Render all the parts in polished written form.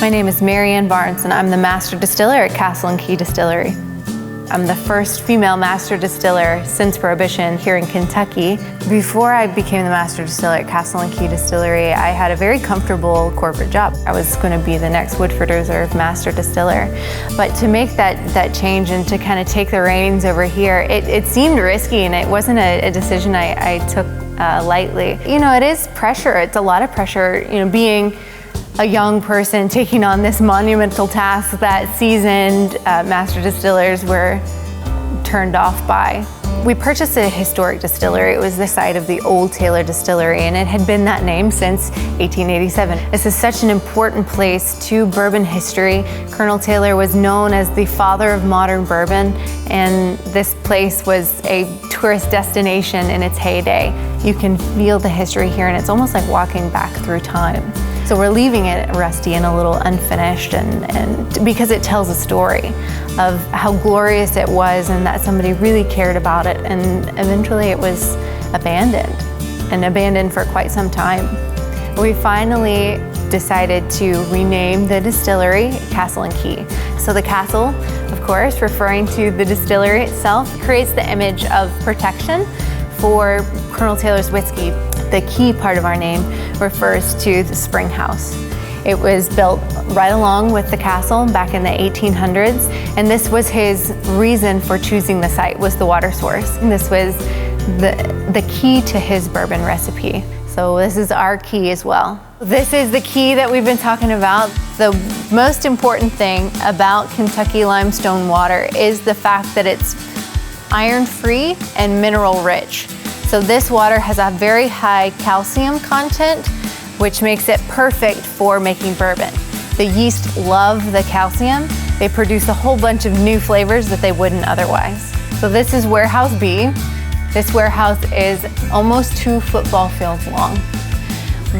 My name is Marianne Barnes, and I'm the Master Distiller at Castle & Key Distillery. I'm the first female Master Distiller since Prohibition here in Kentucky. Before I became the Master Distiller at Castle & Key Distillery, I had a very comfortable corporate job. I was going to be the next Woodford Reserve Master Distiller. But to make that change and to kind of take the reins over here, it seemed risky, and it wasn't a decision I took lightly. You know, it is pressure. It's a lot of pressure, you know, being a young person taking on this monumental task that seasoned master distillers were turned off by. We purchased a historic distillery. It was the site of the old Taylor Distillery, and it had been that name since 1887. This is such an important place to bourbon history. Colonel Taylor was known as the father of modern bourbon, and this place was a tourist destination in its heyday. You can feel the history here, and it's almost like walking back through time. So we're leaving it rusty and a little unfinished, and because it tells a story of how glorious it was and that somebody really cared about it, and eventually it was abandoned for quite some time. We finally decided to rename the distillery Castle & Key. So the castle, of course, referring to the distillery itself, creates the image of protection for Colonel Taylor's whiskey. The key part of our name refers to the spring house. It was built right along with the castle back in the 1800s, and this was his reason for choosing the site, was the water source. And this was the key to his bourbon recipe. So this is our key as well. This is the key that we've been talking about. The most important thing about Kentucky limestone water is the fact that it's iron-free and mineral-rich. So this water has a very high calcium content, which makes it perfect for making bourbon. The yeast love the calcium. They produce a whole bunch of new flavors that they wouldn't otherwise. So this is warehouse B. This warehouse is almost 2 football fields long.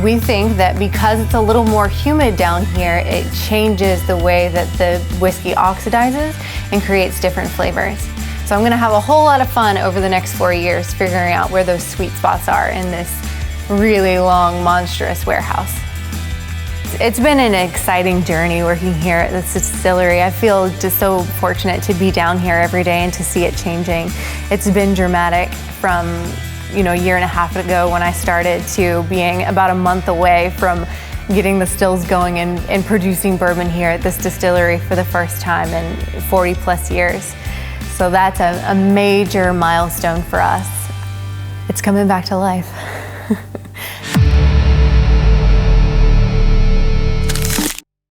We think that because it's a little more humid down here, it changes the way that the whiskey oxidizes and creates different flavors. So I'm gonna have a whole lot of fun over the next 4 years figuring out where those sweet spots are in this really long, monstrous warehouse. It's been an exciting journey working here at this distillery. I feel just so fortunate to be down here every day and to see it changing. It's been dramatic from, you know, a year and a half ago when I started to being about a month away from getting the stills going and producing bourbon here at this distillery for the first time in 40 plus years. So that's a major milestone for us. It's coming back to life.